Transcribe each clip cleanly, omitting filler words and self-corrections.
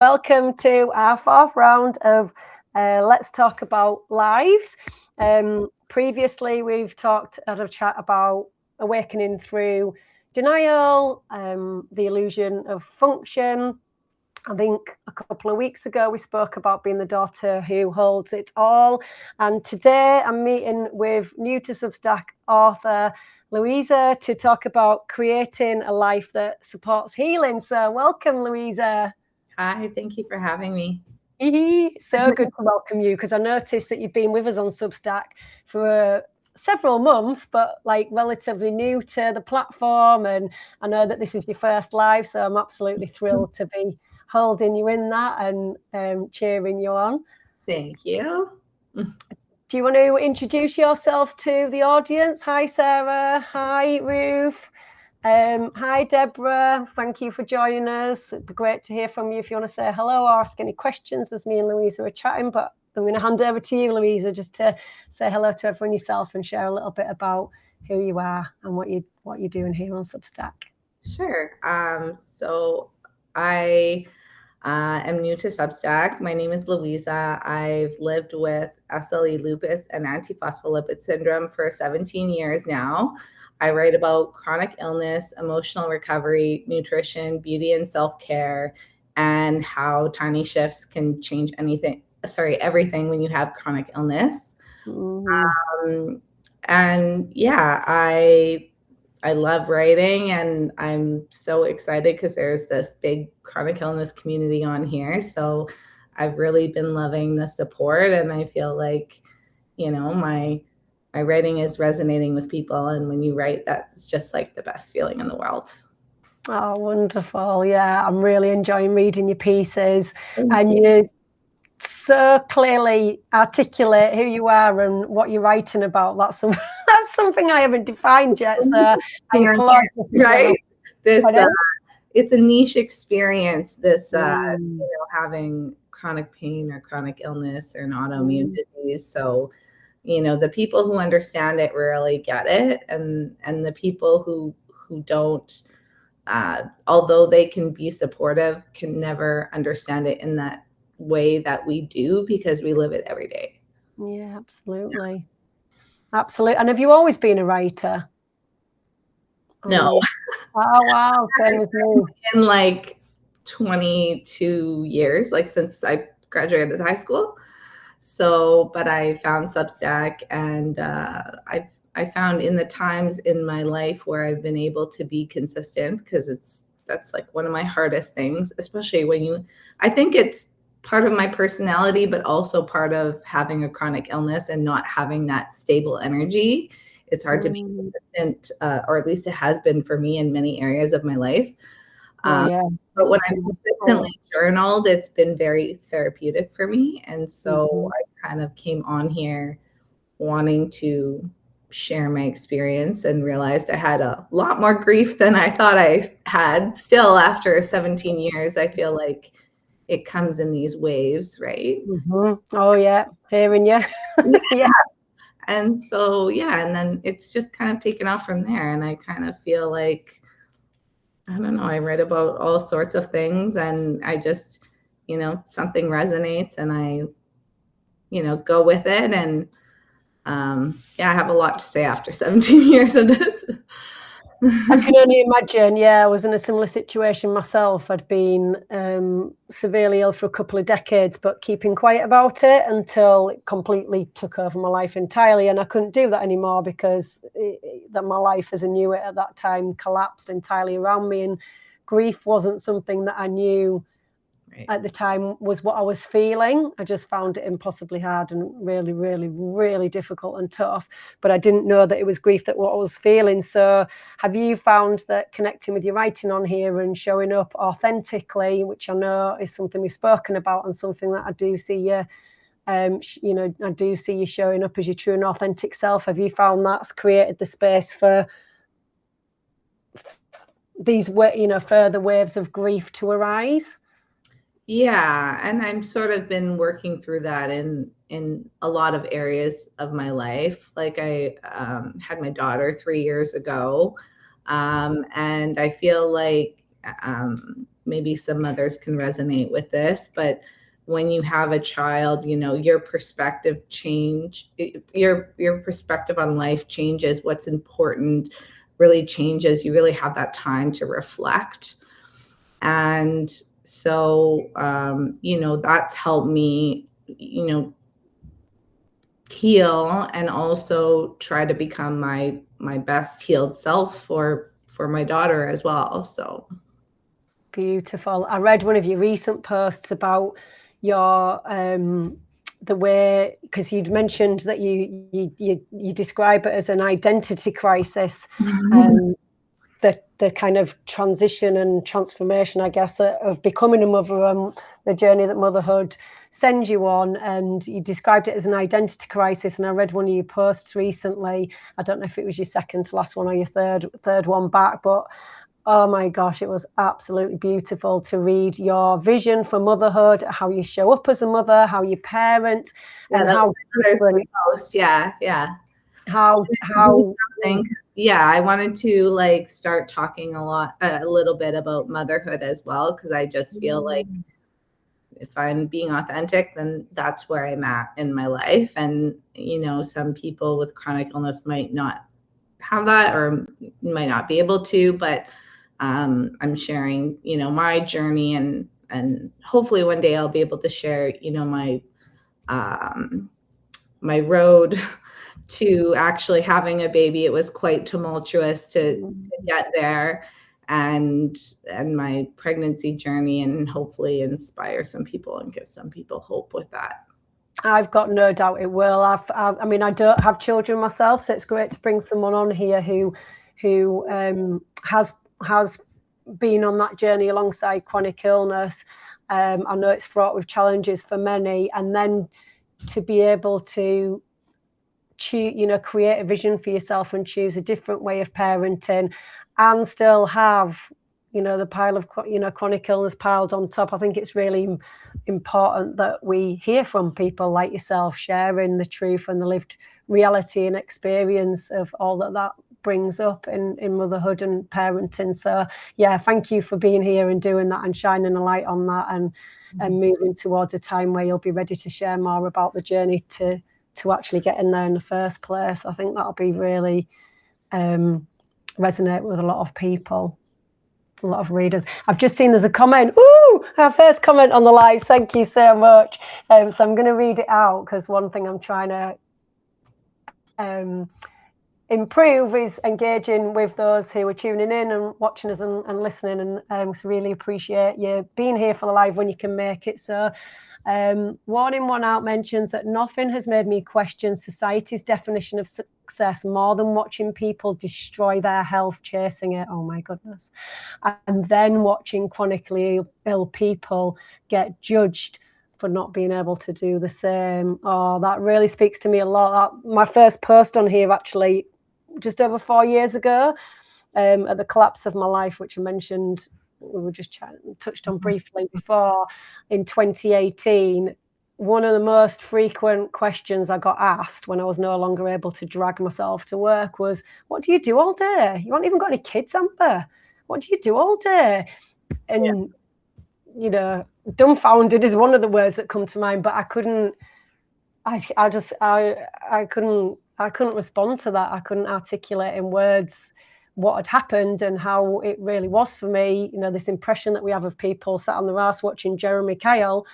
Welcome to our fourth round of Let's Talk About Lives. Previously, we've had a chat about awakening through denial, the illusion of function. I think a couple of weeks ago, we spoke about being the daughter who holds it all. And today I'm meeting with new to Substack author Louisa to talk about creating a life that supports healing. So welcome, Louisa. Hi, thank you for having me. So good to welcome you, because I noticed that you've been with us on Substack for several months, but like relatively new to the platform. And I know that this is your first live, so I'm absolutely thrilled to be holding you in that and cheering you on. Thank you. Do you want to introduce yourself to the audience? Hi, Sarah. Hi, Ruth. Hi, Deborah. Thank you for joining us. It'd be great to hear from you if you want to say hello or ask any questions as me and Louisa are chatting. But I'm going to hand over to you, Louisa, just to say hello to everyone yourself and share a little bit about who you are and what you're doing here on Substack. Sure. So I am new to Substack. My name is Louisa. I've lived with SLE lupus and antiphospholipid syndrome for 17 years now. I write about chronic illness, emotional recovery, nutrition, beauty, and self-care, and how tiny shifts can change everything when you have chronic illness. Mm-hmm. And yeah, I love writing, and I'm so excited because there's this big chronic illness community on here. So I've really been loving the support, and I feel like, my writing is resonating with people. And when you write, that's just like the best feeling in the world. Oh, wonderful. Yeah, I'm really enjoying reading your pieces. Thank you. You so clearly articulate who you are and what you're writing about. That's something I haven't defined yet. So right? It's a niche experience, having chronic pain or chronic illness or an autoimmune disease. So, the people who understand it really get it. And the people who don't, although they can be supportive, can never understand it in that way that we do, because we live it every day. Yeah, absolutely. Absolutely. And have you always been a writer? No. Oh, wow. Same with me. In like 22 years, like since I graduated high school. So, but I found Substack, and I found in the times in my life where I've been able to be consistent, because that's like one of my hardest things, especially I think it's part of my personality, but also part of having a chronic illness and not having that stable energy. It's hard to be consistent, or at least it has been for me in many areas of my life. But when I've consistently journaled, it's been very therapeutic for me. And so I kind of came on here wanting to share my experience, and realized I had a lot more grief than I thought I had. Still, after 17 years, I feel like it comes in these waves, right? Oh, yeah. Hearing you. Yeah. And so, and then it's just kind of taken off from there. And I kind of feel like, I don't know, I read about all sorts of things, and I just, something resonates, and I, go with it. And I have a lot to say after 17 years of this. I can only imagine. Yeah, I was in a similar situation myself. I'd been severely ill for a couple of decades, but keeping quiet about it until it completely took over my life entirely. And I couldn't do that anymore, because that my life as I knew it at that time collapsed entirely around me. And grief wasn't something that I knew at the time was what I was feeling. I just found it impossibly hard and really, really, really difficult and tough. But I didn't know that it was grief that what I was feeling. So have you found that connecting with your writing on here and showing up authentically, which I know is something we've spoken about, and something that I do see you, I do see you showing up as your true and authentic self. Have you found that's created the space for these, further waves of grief to arise? Yeah, and I'm sort of been working through that in a lot of areas of my life. Like I had my daughter 3 years ago, and I feel like maybe some mothers can resonate with this, but when you have a child, you know, your perspective your perspective on life changes. What's important really changes. You really have that time to reflect. And so, you know, that's helped me, you know, heal and also try to become my best healed self for my daughter as well. So beautiful. I read one of your recent posts about your the way, because you'd mentioned that you describe it as an identity crisis. The kind of transition and transformation, I guess, of becoming a mother, the journey that motherhood sends you on, and you described it as an identity crisis. And I read one of your posts recently. I don't know if it was your second to last one or your third one back, but oh my gosh, it was absolutely beautiful to read your vision for motherhood, how you show up as a mother, how you parent, and how different. Yeah. How something. Yeah, I wanted to like start talking a little bit about motherhood as well, because I just feel like if I'm being authentic, then that's where I'm at in my life. And, you know, some people with chronic illness might not have that or might not be able to, but I'm sharing, you know, my journey, and hopefully one day I'll be able to share, you know, my road to actually having a baby. It was quite tumultuous to get there, and my pregnancy journey, and hopefully inspire some people and give some people hope with that. I've got no doubt it will. I mean, I don't have children myself, so it's great to bring someone on here who has been on that journey alongside chronic illness. I know it's fraught with challenges for many, and then to be able to choose, you know, create a vision for yourself and choose a different way of parenting, and still have, you know, the pile of, you know, chronic illness piled on top. I think it's really important that we hear from people like yourself, sharing the truth and the lived reality and experience of all that brings up in motherhood and parenting. So yeah, thank you for being here and doing that and shining a light on that, and moving towards a time where you'll be ready to share more about the journey to actually get in there in the first place. I think that'll be really resonate with a lot of people, a lot of readers. I've just seen there's a comment. Ooh, our first comment on the live. Thank you so much. So I'm going to read it out, because one thing I'm trying to improve is engaging with those who are tuning in and watching us and listening, and so really appreciate you being here for the live when you can make it. So One In One Out mentions that nothing has made me question society's definition of success more than watching people destroy their health chasing it. Oh my goodness. And then watching chronically ill people get judged for not being able to do the same. Oh, that really speaks to me a lot. My first post on here, actually, just over 4 years ago, at the collapse of my life, which I mentioned, we were just touched on briefly before, in 2018, one of the most frequent questions I got asked when I was no longer able to drag myself to work was, what do you do all day? You haven't even got any kids, Amber. What do you do all day? And, you know, dumbfounded is one of the words that come to mind, but I couldn't respond to that. I couldn't articulate in words what had happened and how it really was for me. You know, this impression that we have of people sat on their ass watching Jeremy Kyle,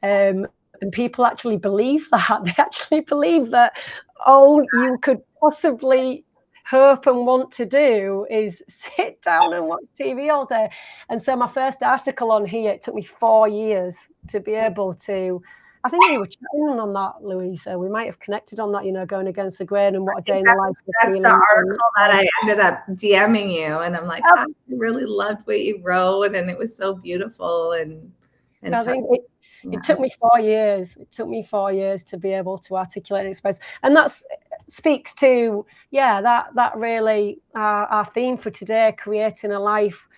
and people actually believe that. They actually believe that all you could possibly hope and want to do is sit down and watch TV all day. And so my first article on here, it took me 4 years to be able to, I think we were chatting on that, Louisa. We might have connected on that, you know, going against the grain and what a day in the life. That's the article that I ended up DMing you, and I'm like, I really loved what you wrote, and it was so beautiful. And I think it took me 4 years. It took me 4 years to be able to articulate and express, and that speaks to that really our theme for today, creating a life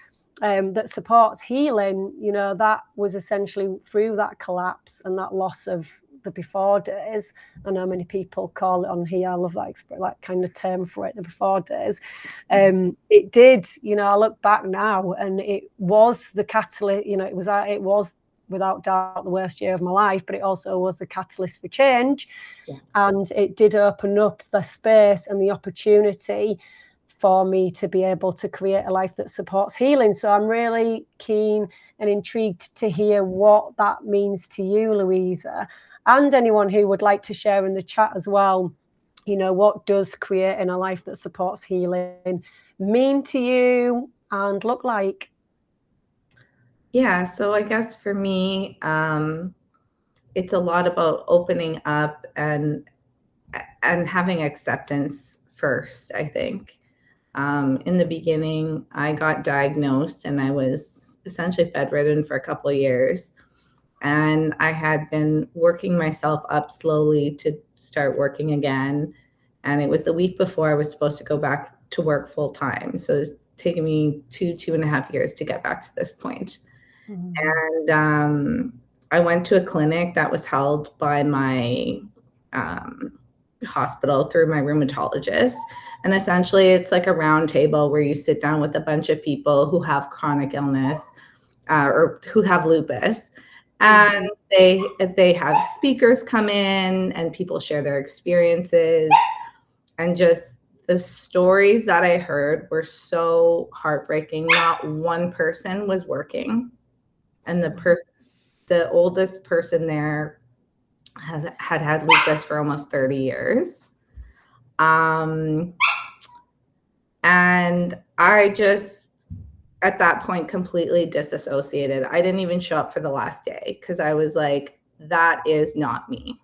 that supports healing. You know, that was essentially through that collapse and that loss of the before days. I know many people call it on here. I love that kind of term for it, the before days. It did, I look back now, and it was the catalyst. It was without doubt the worst year of my life, but it also was the catalyst for change. Yes. And it did open up the space and the opportunity for me to be able to create a life that supports healing. So I'm really keen and intrigued to hear what that means to you, Louisa, and anyone who would like to share in the chat as well. What does creating a life that supports healing mean to you and look like? Yeah, so I guess for me, it's a lot about opening up and having acceptance first, I think. In the beginning, I got diagnosed and I was essentially bedridden for a couple of years. And I had been working myself up slowly to start working again. And it was the week before I was supposed to go back to work full time. So it's taken me 2.5 years to get back to this point. Mm-hmm. And I went to a clinic that was held by my hospital through my rheumatologist. And essentially it's like a round table where you sit down with a bunch of people who have chronic illness or who have lupus. And they have speakers come in and people share their experiences. And just the stories that I heard were so heartbreaking. Not one person was working. And the oldest person there had lupus for almost 30 years. And I just, at that point, completely disassociated. I didn't even show up for the last day because I was like, that is not me.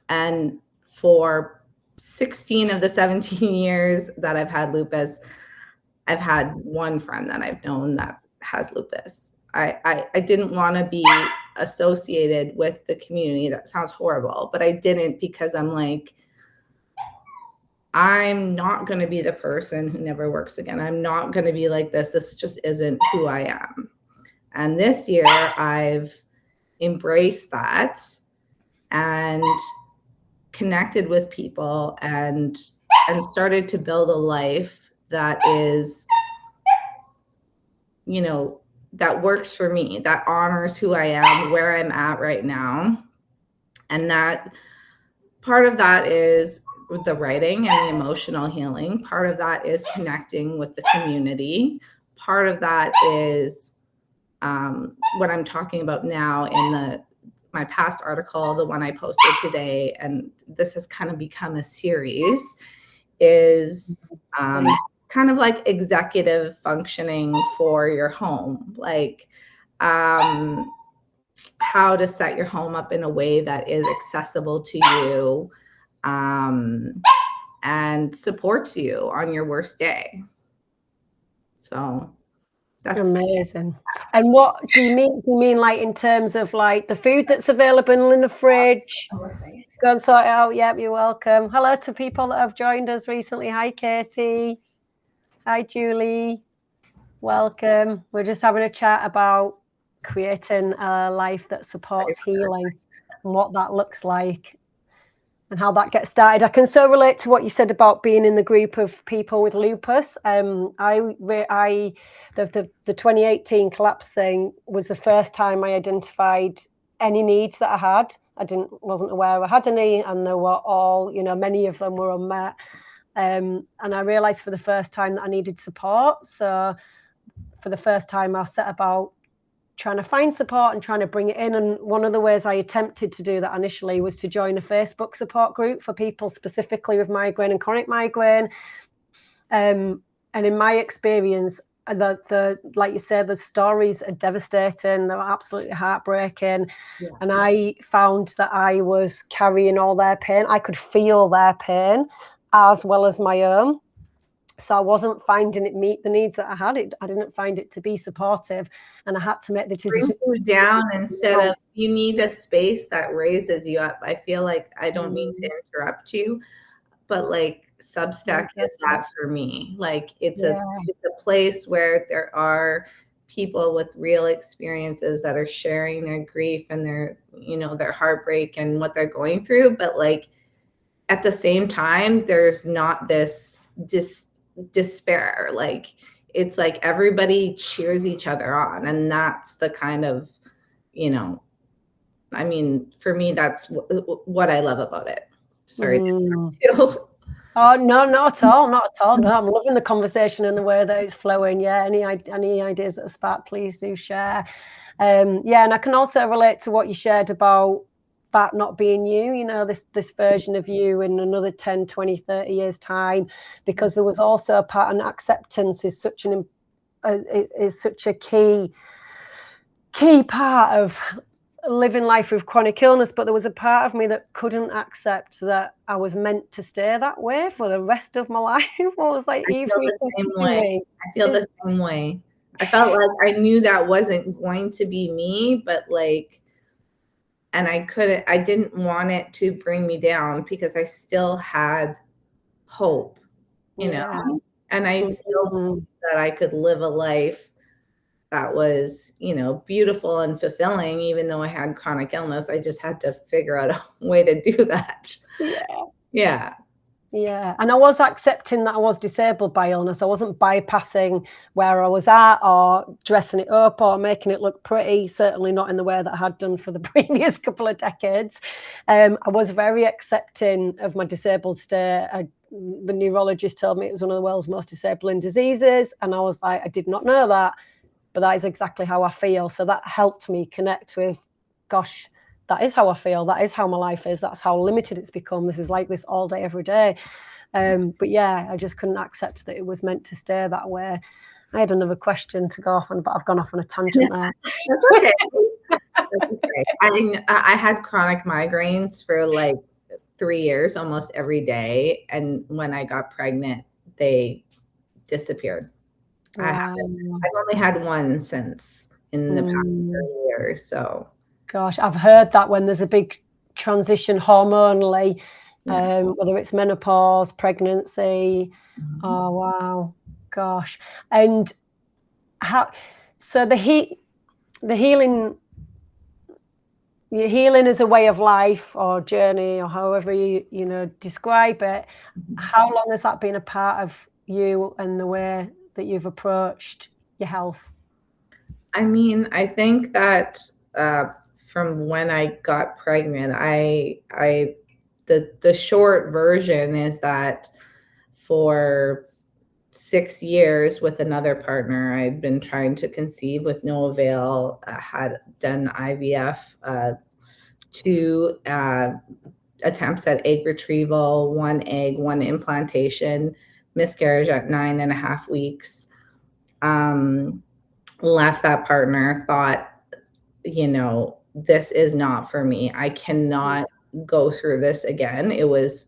And for 16 of the 17 years that I've had lupus, I've had one friend that I've known that has lupus. I didn't want to be associated with the community. That sounds horrible, but I didn't, because I'm like, I'm not going to be the person who never works again. I'm not going to be like this. This just isn't who I am. And this year I've embraced that and connected with people and started to build a life that is, that works for me, that honors who I am, where I'm at right now. And that part of that is the writing and the emotional healing. Part of that is connecting with the community. Part of that is what I'm talking about now in my past article, the one I posted today, and this has kind of become a series, is kind of like executive functioning for your home, like how to set your home up in a way that is accessible to you and supports you on your worst day. So that's amazing. And what do you mean? Do you mean like in terms of like the food that's available in the fridge? Go and sort it out. Yep, you're welcome. Hello to people that have joined us recently. Hi, Katie. Hi, Julie. Welcome. We're just having a chat about creating a life that supports healing and what that looks like and how that gets started. I can so relate to what you said about being in the group of people with lupus. The 2018 collapse thing was the first time I identified any needs that I had. Wasn't aware I had any, and they were all, many of them were unmet. And I realized for the first time that I needed support. So for the first time, I set about trying to find support and trying to bring it in. And one of the ways I attempted to do that initially was to join a Facebook support group for people specifically with migraine and chronic migraine. And in my experience, like you said, the stories are devastating. They're absolutely heartbreaking. Yeah. And I found that I was carrying all their pain. I could feel their pain as well as my own. So I wasn't finding it meet the needs that I had. I didn't find it to be supportive, and I had to make the decision. Bring you down instead of, you need a space that raises you up. I feel like, I don't mean to interrupt you, but like Substack is that for me. Like it's a place where there are people with real experiences that are sharing their grief and their, their heartbreak and what they're going through. But like at the same time, there's not this despair. Like it's like everybody cheers each other on. And that's the kind of, I mean, for me, that's what I love about it. Sorry. Oh, no, not at all. Not at all. No, I'm loving the conversation and the way that it's flowing. Yeah. Any ideas that spark, please do share. Yeah. And I can also relate to what you shared about that not being you, this version of you in another 10, 20, 30 years time, because there was also a part, and acceptance is such a key part of living life with chronic illness. But there was a part of me that couldn't accept that I was meant to stay that way for the rest of my life. I was like, I feel the same way. I felt like I knew that wasn't going to be me, but like, and I didn't want it to bring me down because I still had hope, and I still hoped that I could live a life that was, beautiful and fulfilling, even though I had chronic illness. I just had to figure out a way to do that. Yeah. And I was accepting that I was disabled by illness. I wasn't bypassing where I was at or dressing it up or making it look pretty, certainly not in the way that I had done for the previous couple of decades. I was very accepting of my disabled state. The neurologist told me it was one of the world's most disabling diseases. And I was like, I did not know that, but that is exactly how I feel. So that helped me connect with, gosh, that is how I feel. That is how my life is. That's how limited it's become. This is like this all day, every day. But yeah, I just couldn't accept that it was meant to stay that way. I had another question to go off on, but I've gone off on a tangent there. Okay. That's okay. I had chronic migraines for like 3 years, almost every day. And when I got pregnant, they disappeared. Wow. I've only had one since in the past 30 years. So, gosh, I've heard that when there's a big transition hormonally, whether it's menopause, pregnancy. Oh, wow. Gosh. And how, so the healing is a way of life or journey or however you describe it. How long has that been a part of you and the way that you've approached your health? I mean, I think that from when I got pregnant, the short version is that for 6 years with another partner, I'd been trying to conceive with no avail. I had done IVF, 2 attempts at egg retrieval, 1 egg, 1 implantation, miscarriage at 9.5 weeks. Left that partner, thought, this is not for me. I cannot go through this again. It was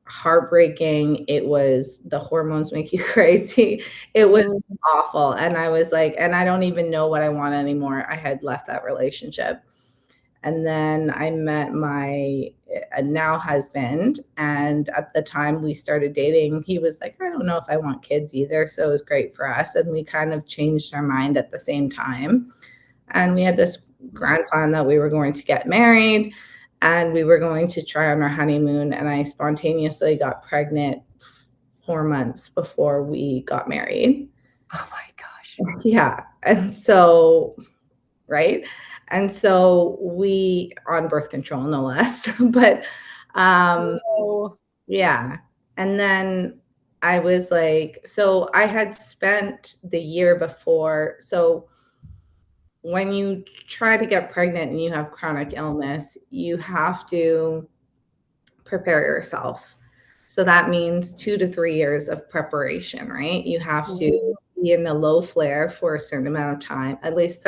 heartbreaking. It was, the hormones make you crazy. It was awful. And I was like, and I don't even know what I want anymore. I had left that relationship. And then I met my now husband. And at the time we started dating, he was like, I don't know if I want kids either. So it was great for us. And we kind of changed our mind at the same time. And we had this grand plan that we were going to get married and we were going to try on our honeymoon. And I spontaneously got pregnant 4 months before we got married. Oh my gosh. Yeah. And so, right. And so we, on birth control, no less, but, yeah. And then I was like, so I had spent the year before. So when you try to get pregnant and you have chronic illness, you have to prepare yourself. So that means 2 to 3 years of preparation, right? You have to be in a low flare for a certain amount of time. At least,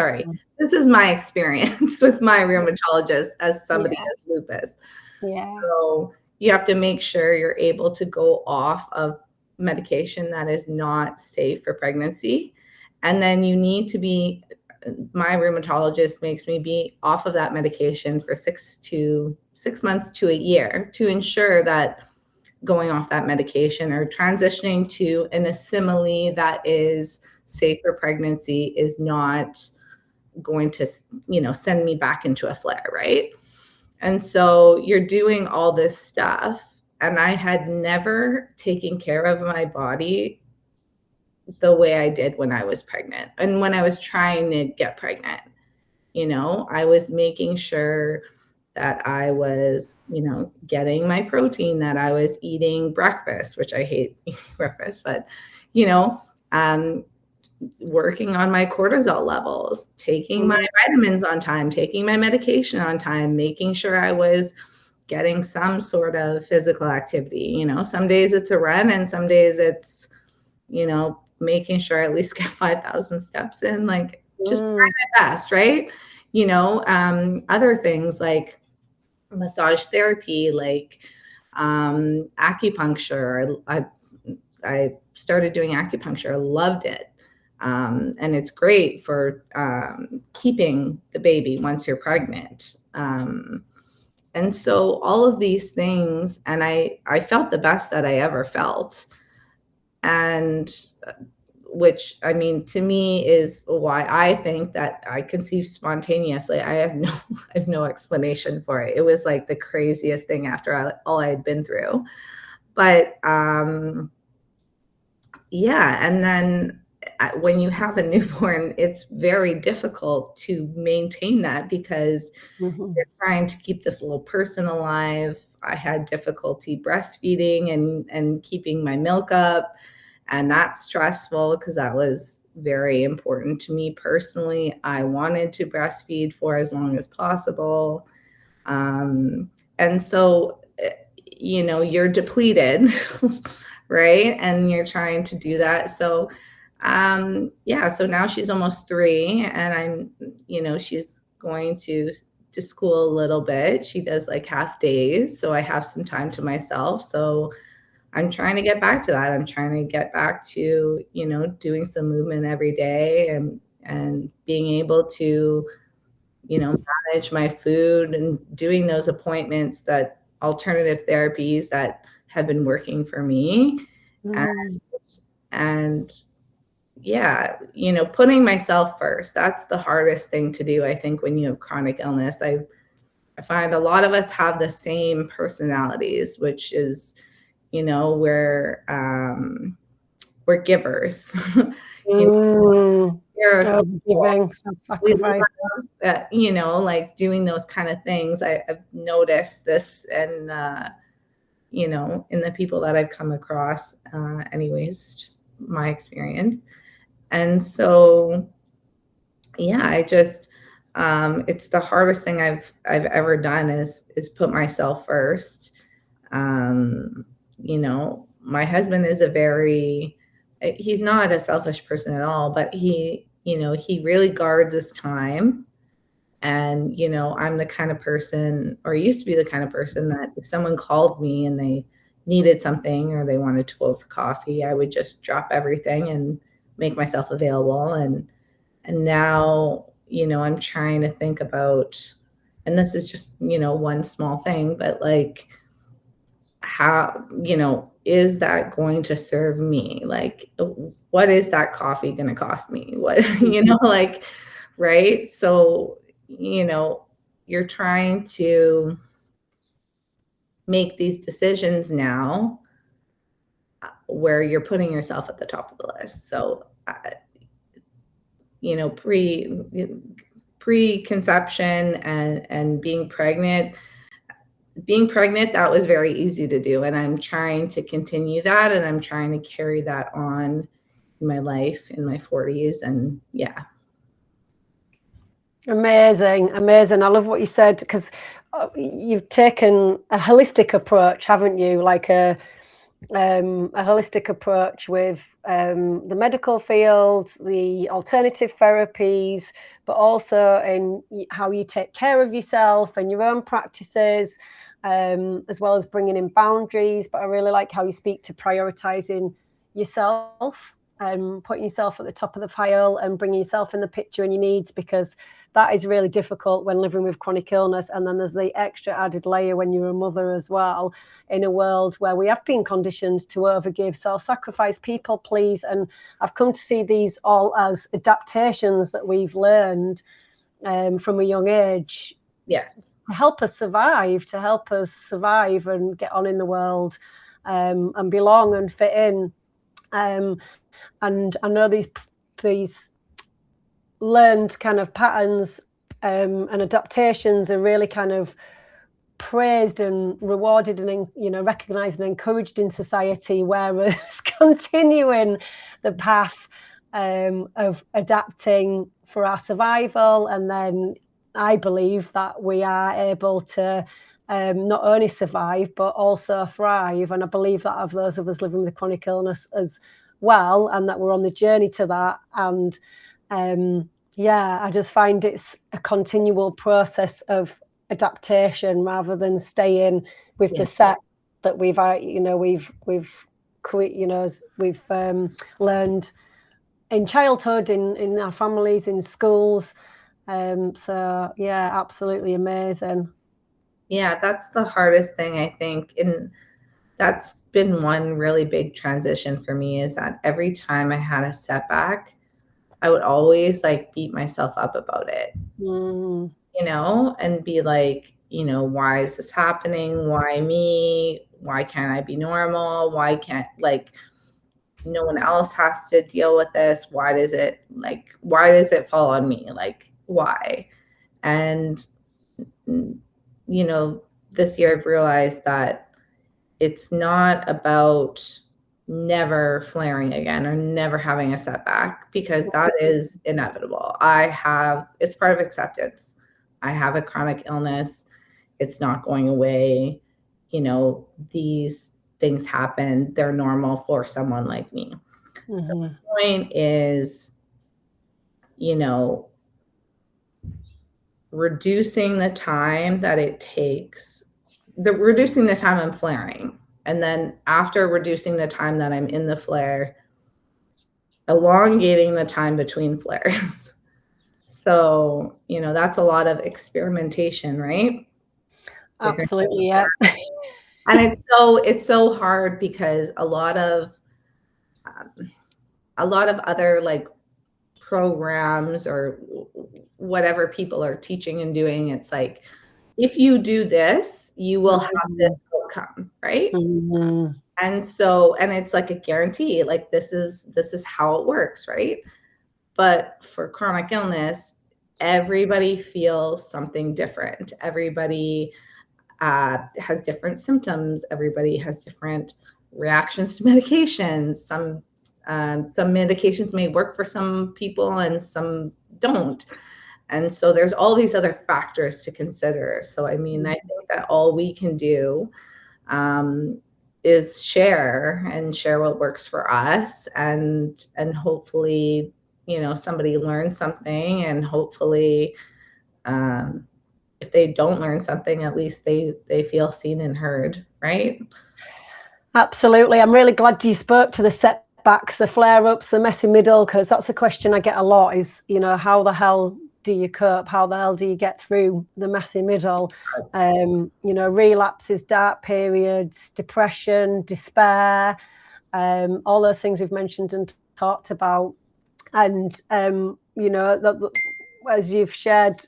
this is my experience with my rheumatologist as somebody with lupus. So you have to make sure you're able to go off of medication that is not safe for pregnancy. And then you need to be, my rheumatologist makes me be off of that medication for 6 months to a year to ensure that going off that medication or transitioning to an assimile that is safe for pregnancy is not going to, send me back into a flare, right? And so you're doing all this stuff, and I had never taken care of my body the way I did when I was pregnant and when I was trying to get pregnant. I was making sure that I was, getting my protein, that I was eating breakfast, which I hate eating breakfast, but, you know, um, working on my cortisol levels, taking my vitamins on time, taking my medication on time, making sure I was getting some sort of physical activity. Some days it's a run and some days it's, making sure I at least get 5,000 steps in, like just try my best, right? Other things like massage therapy, like acupuncture. I started doing acupuncture. I loved it. And it's great for keeping the baby once you're pregnant. And so all of these things, and I felt the best that I ever felt. And which, I mean, to me is why I think that I conceived spontaneously. I have no explanation for it. It was like the craziest thing after all I had been through. But yeah, and then when you have a newborn, it's very difficult to maintain that because you're trying to keep this little person alive. I had difficulty breastfeeding and keeping my milk up. And that's stressful because that was very important to me personally. I wanted to breastfeed for as long as possible. And so, you're depleted, right? And you're trying to do that. So, so now she's almost 3 and she's going to school a little bit. She does like half days. So I have some time to myself. So I'm trying to get back to that. I'm trying to get back to, doing some movement every day and being able to, manage my food and doing those appointments, that alternative therapies that have been working for me. And yeah, putting myself first. That's the hardest thing to do, I think, when you have chronic illness. I find a lot of us have the same personalities, which is, we're givers. Giving, self-sacrifice. Like doing those kind of things. I've noticed this, and in the people that I've come across, anyways, just my experience. And so, yeah, I just, it's the hardest thing I've ever done is put myself first. My husband is he's not a selfish person at all, but he really guards his time. And, I'm the kind of person, or used to be the kind of person, that if someone called me and they needed something or they wanted to go for coffee, I would just drop everything and make myself available. And now, I'm trying to think about, and this is just, one small thing, but like, how, is that going to serve me? Like, what is that coffee going to cost me? What, like, right. So, you're trying to make these decisions now where you're putting yourself at the top of the list. So, preconception and being pregnant, that was very easy to do. And I'm trying to continue that. And I'm trying to carry that on in my life in my 40s. And yeah. Amazing. I love what you said, because you've taken a holistic approach, haven't you? Like a holistic approach with the medical field, the alternative therapies, but also in how you take care of yourself and your own practices, as well as bringing in boundaries. But I really like how you speak to prioritizing yourself and putting yourself at the top of the pile and bringing yourself in the picture and your needs, because that is really difficult when living with chronic illness. And then there's the extra added layer when you're a mother as well, in a world where we have been conditioned to overgive, self-sacrifice, people please. And I've come to see these all as adaptations that we've learned from a young age. Yes. To help us survive and get on in the world, and belong and fit in. And I know these learned kind of patterns and adaptations are really kind of praised and rewarded and, you know, recognized and encouraged in society, whereas continuing the path of adapting for our survival. And then I believe that we are able to not only survive, but also thrive. And I believe that of those of us living with chronic illness as well, and that we're on the journey to that. And I just find it's a continual process of adaptation rather than staying with the set that we've learned in childhood, in our families, in schools. So yeah, absolutely amazing. Yeah, that's the hardest thing, I think. And that's been one really big transition for me, is that every time I had a setback, I would always like beat myself up about it, you know, and be like, you know, why is this happening? Why me? Why can't I be normal? Why can't, like, no one else has to deal with this? Why does it fall on me? Like, why? And, you know, this year I've realized that it's not about never flaring again or never having a setback, because that is inevitable. It's part of acceptance. I have a chronic illness. It's not going away. You know, these things happen. They're normal for someone like me. The point is, you know, reducing the time that it takes, reducing the time I'm flaring. And then after reducing the time that I'm in the flare, elongating the time between flares. So, you know, that's a lot of experimentation, right? Absolutely, yeah. And it's so hard, because a lot of other like programs or whatever people are teaching and doing, it's like, if you do this, you will have this outcome, right? And so, and it's like a guarantee, like this is how it works, right? But for chronic illness, everybody feels something different. Everybody has different symptoms. Everybody has different reactions to medications. Some medications may work for some people and some don't. And so there's all these other factors to consider. So, I mean, I think that all we can do is share what works for us, and hopefully, you know, somebody learns something, and hopefully, if they don't learn something, at least they feel seen and heard, right? Absolutely. I'm really glad you spoke to the setbacks, the flare-ups, the messy middle, because that's a question I get a lot, is, you know, how the hell do you cope? How the hell do you get through the messy middle? You know, relapses, dark periods, depression, despair, all those things we've mentioned and talked about. And, you know, as you've shared,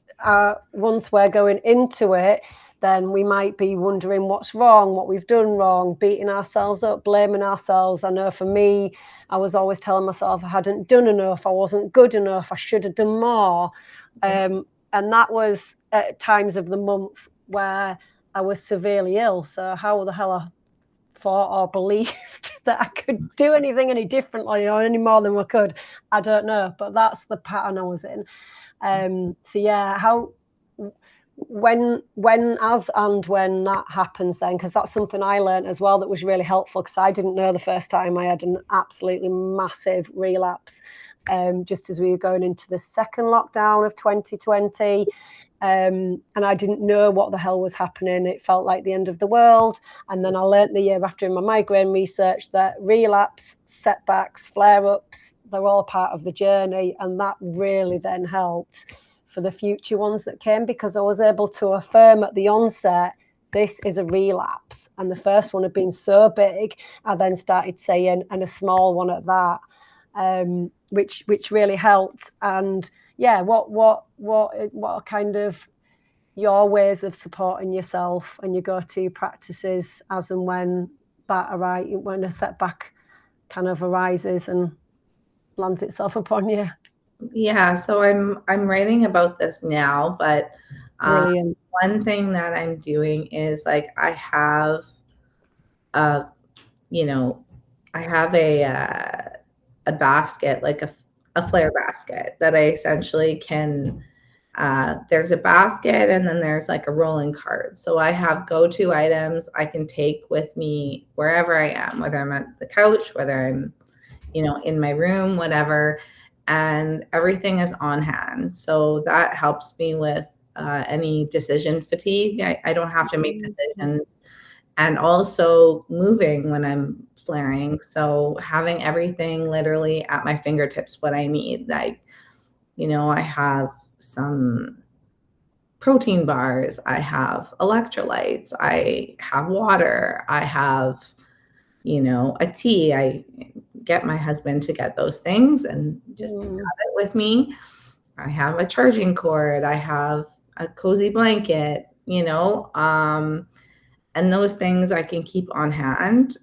once we're going into it, then we might be wondering what's wrong, what we've done wrong, beating ourselves up, blaming ourselves. I know for me, I was always telling myself I hadn't done enough, I wasn't good enough, I should have done more. And that was at times of the month where I was severely ill. So how the hell I thought or believed that I could do anything any differently or any more than I could, I don't know. But that's the pattern I was in. So yeah, when that happens, then, because that's something I learned as well that was really helpful, because I didn't know the first time I had an absolutely massive relapse, just as we were going into the second lockdown of 2020, and I didn't know what the hell was happening. It felt like the end of the world. And then I learned the year after in my migraine research that relapse, setbacks, flare-ups, they're all part of the journey, and that really then helped for the future ones that came, because I was able to affirm at the onset, this is a relapse. And the first one had been so big, I then started saying, and a small one at that, which really helped. And yeah, what are kind of your ways of supporting yourself and your go-to practices as and when when a setback kind of arises and lands itself upon you? Yeah, so I'm writing about this now, but Brilliant. one thing that I'm doing is like I have a I have a basket, like a flare basket that I essentially can there's a basket and then there's like a rolling cart. So I have go-to items I can take with me wherever I am, whether I'm at the couch, whether I'm, in my room, whatever, and everything is on hand. So that helps me with any decision fatigue. I don't have to make decisions, and also moving when I'm flaring. So having everything literally at my fingertips, what I need. Like, I have some protein bars, I have electrolytes, I have water, I have, a tea. I get my husband to get those things and just have it with me. I have a charging cord, I have a cozy blanket, and those things I can keep on hand.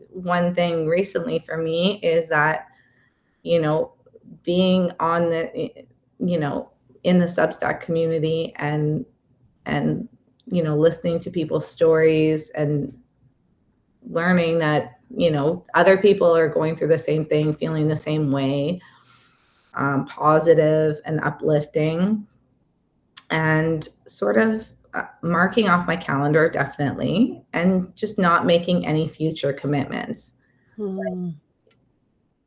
One thing recently for me is that, being on in the Substack community and listening to people's stories and learning that, other people are going through the same thing, feeling the same way, positive and uplifting, and sort of marking off my calendar, definitely, and just not making any future commitments.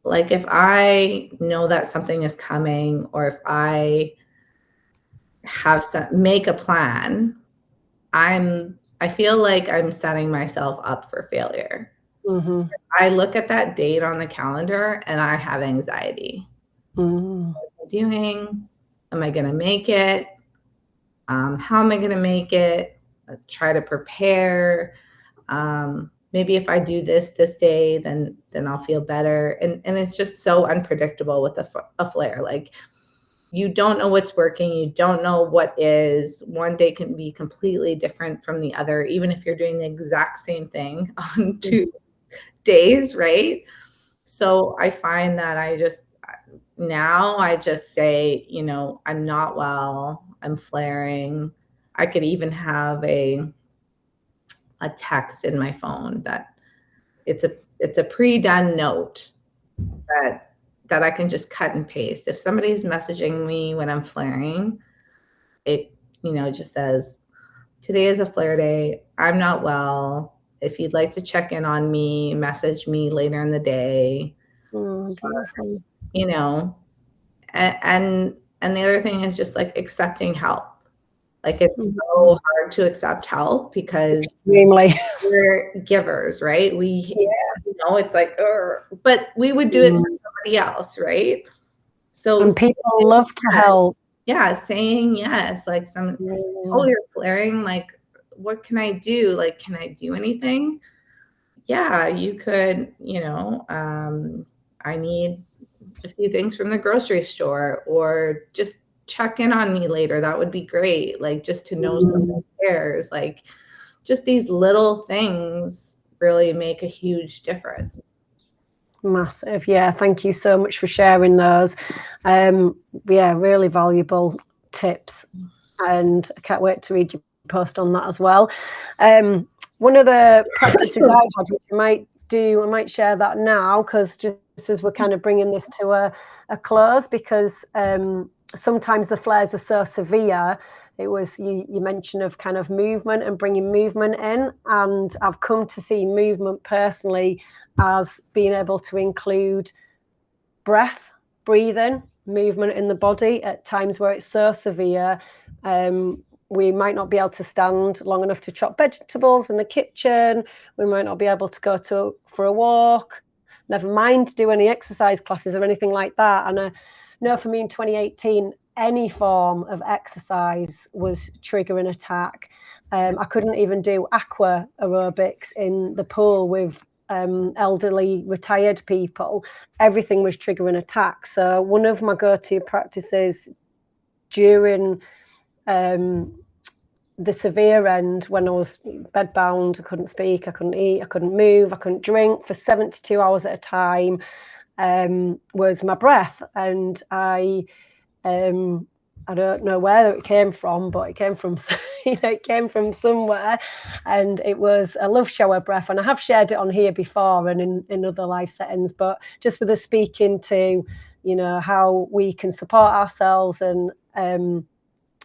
Like if I know that something is coming, or if I make a plan, I feel like I'm setting myself up for failure. I look at that date on the calendar and I have anxiety. What am I doing? Am I going to make it? How am I going to make it? Try to prepare. Maybe if I do this day, then I'll feel better. And it's just so unpredictable with a flare. Like, you don't know what's working. You don't know what is. One day can be completely different from the other, even if you're doing the exact same thing on 2 days, right? So I find that I just say, I'm not well, I'm flaring. I could even have a text in my phone that it's a pre-done note that I can just cut and paste. If somebody's messaging me when I'm flaring, it just says, today is a flare day, I'm not well, if you'd like to check in on me, message me later in the day. Beautiful. And the other thing is just like accepting help. Like, it's so hard to accept help because we're givers, right? It's like, but we would do it for somebody else, right? So and people love to help. Yeah, saying yes, like oh, you're flaring, like, what can I do? Like, can I do anything? Yeah, you could, I need a few things from the grocery store, or just check in on me later. That would be great. Like, just to know someone cares. Like, just these little things really make a huge difference. Massive. Yeah. Thank you so much for sharing those. Really valuable tips. And I can't wait to read your post on that as well. One of the practices I had, which I might share that now, because just as we're kind of bringing this to a close, because sometimes the flares are so severe. It was you mentioned of kind of movement and bringing movement in, and I've come to see movement personally as being able to include breathing, movement in the body at times where it's so severe. We might not be able to stand long enough to chop vegetables in the kitchen. We might not be able to go for a walk, never mind do any exercise classes or anything like that. And I know for me in 2018, any form of exercise was trigger an attack. I couldn't even do aqua aerobics in the pool with elderly retired people. Everything was trigger an attack. So one of my go-to practices during the severe end, when I was bedbound, I couldn't speak, I couldn't eat, I couldn't move, I couldn't drink for 72 hours at a time, was my breath. And I don't know where it came from, but it came from, it came from somewhere, and it was a love shower breath. And I have shared it on here before and in other live settings, but just with us speaking to, how we can support ourselves and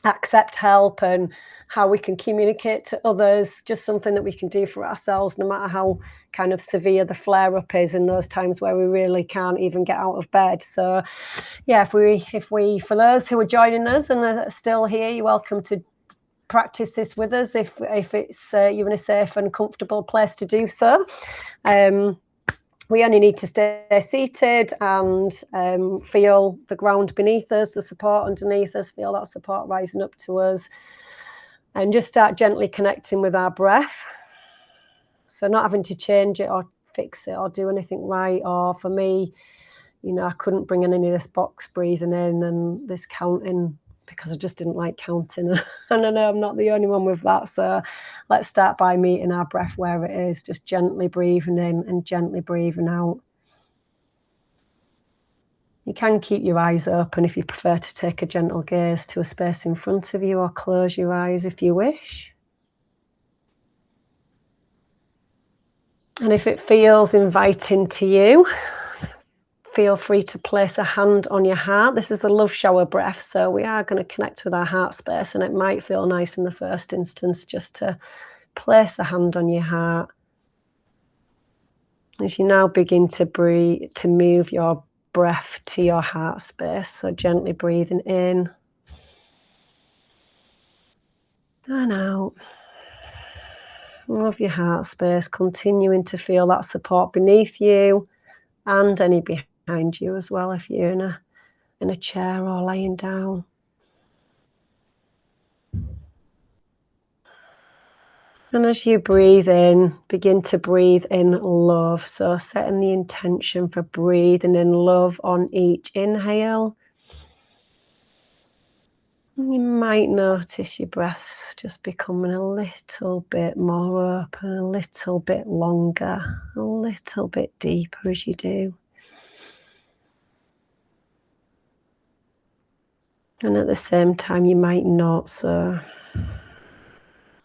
accept help, and how we can communicate to others, just something that we can do for ourselves, no matter how kind of severe the flare-up is in those times where we really can't even get out of bed. So yeah, if we for those who are joining us and are still here, you're welcome to practice this with us if it's you're in a safe and comfortable place to do so. We only need to stay seated and feel the ground beneath us, the support underneath us, feel that support rising up to us, and just start gently connecting with our breath. So not having to change it or fix it or do anything right. Or for me, I couldn't bring in any of this box breathing in and this counting, because I just didn't like counting. And I know I'm not the only one with that. So let's start by meeting our breath where it is, just gently breathing in and gently breathing out. You can keep your eyes open if you prefer to take a gentle gaze to a space in front of you, or close your eyes if you wish. And if it feels inviting to you, feel free to place a hand on your heart. This is the love shower breath, so we are going to connect with our heart space, and it might feel nice in the first instance just to place a hand on your heart. As you now begin to breathe, to move your breath to your heart space, so gently breathing in and out of your heart space, continuing to feel that support beneath you and any behind you as well, if you're in a chair or lying down. And as you breathe in, begin to breathe in love. So setting the intention for breathing in love on each inhale. You might notice your breaths just becoming a little bit more open, a little bit longer, a little bit deeper as you do. And at the same time, you might not, so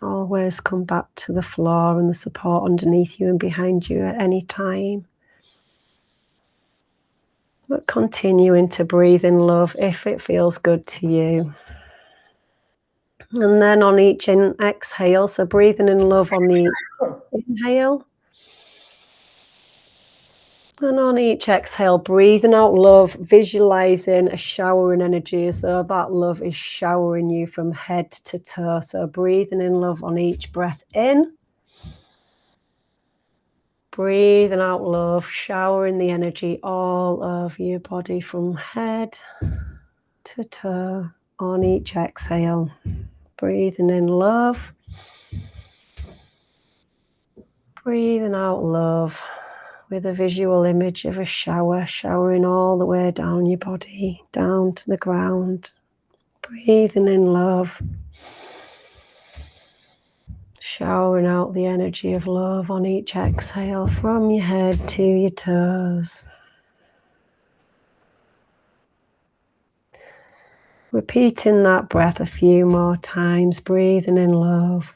always come back to the floor and the support underneath you and behind you at any time. But continuing to breathe in love if it feels good to you. And then on each exhale, so breathing in love on the inhale. And on each exhale, breathing out love, visualizing a showering energy as though that love is showering you from head to toe. So breathing in love on each breath in. Breathing out love, showering the energy all over your body from head to toe on each exhale. Breathing in love. Breathing out love with a visual image of a shower, showering all the way down your body, down to the ground. Breathing in love. Showering out the energy of love on each exhale from your head to your toes. Repeating that breath a few more times, breathing in love.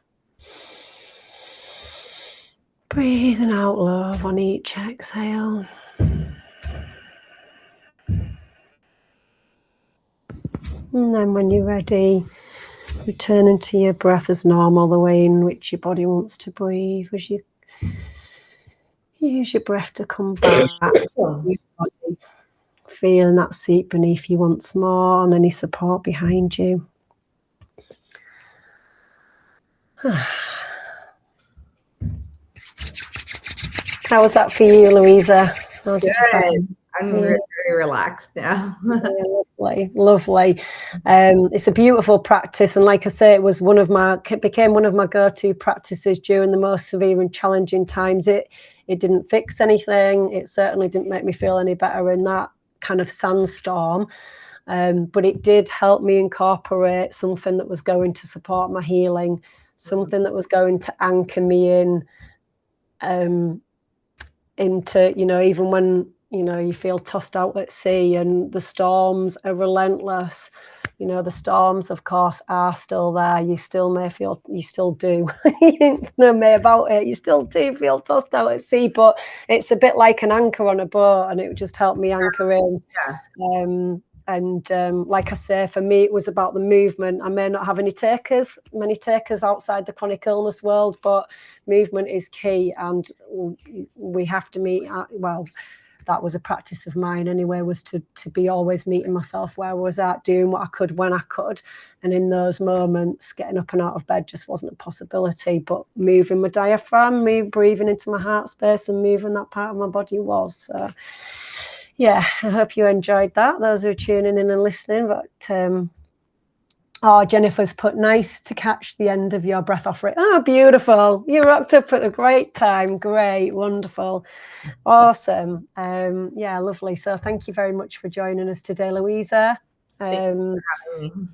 Breathing out love on each exhale. And then when you're ready, returning to your breath as normal, the way in which your body wants to breathe, as you use your breath to come back to your body. Feeling that seat beneath you once more and any support behind you. How was that for you, Louisa? Good. I'm very relaxed now. Yeah, lovely, lovely. It's a beautiful practice, and like I say, it became one of my go-to practices during the most severe and challenging times. It didn't fix anything. It certainly didn't make me feel any better in that kind of sandstorm. But it did help me incorporate something that was going to support my healing, something that was going to anchor me into, even when, you feel tossed out at sea and the storms are relentless. The storms, of course, are still there. You still do. There's no may about it. You still do feel tossed out at sea, but it's a bit like an anchor on a boat, and it would just help me anchor in. Yeah. Like I say, for me, it was about the movement. I may not have many takers outside the chronic illness world, but movement is key, and we have to meet. That was a practice of mine anyway, was to be always meeting myself where I was at, doing what I could when I could. And in those moments, getting up and out of bed just wasn't a possibility, but moving my diaphragm, breathing into my heart space and moving that part of my body was. So, yeah, I hope you enjoyed that, those who are tuning in and listening. But Jennifer's put, nice to catch the end of your breath offering. Oh, beautiful. You rocked up at a great time. Great. Wonderful. Awesome. Yeah, lovely. So thank you very much for joining us today, Louisa. Thank you for having me.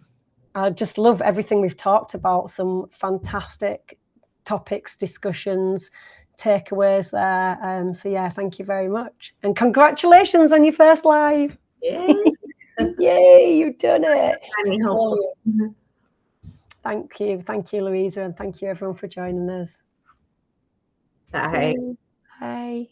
I just love everything we've talked about. Some fantastic topics, discussions, takeaways there. So yeah, thank you very much. And congratulations on your first live. Yay. Yay, you've done it. Thank you, Louisa, and thank you everyone for joining us. Bye. Bye.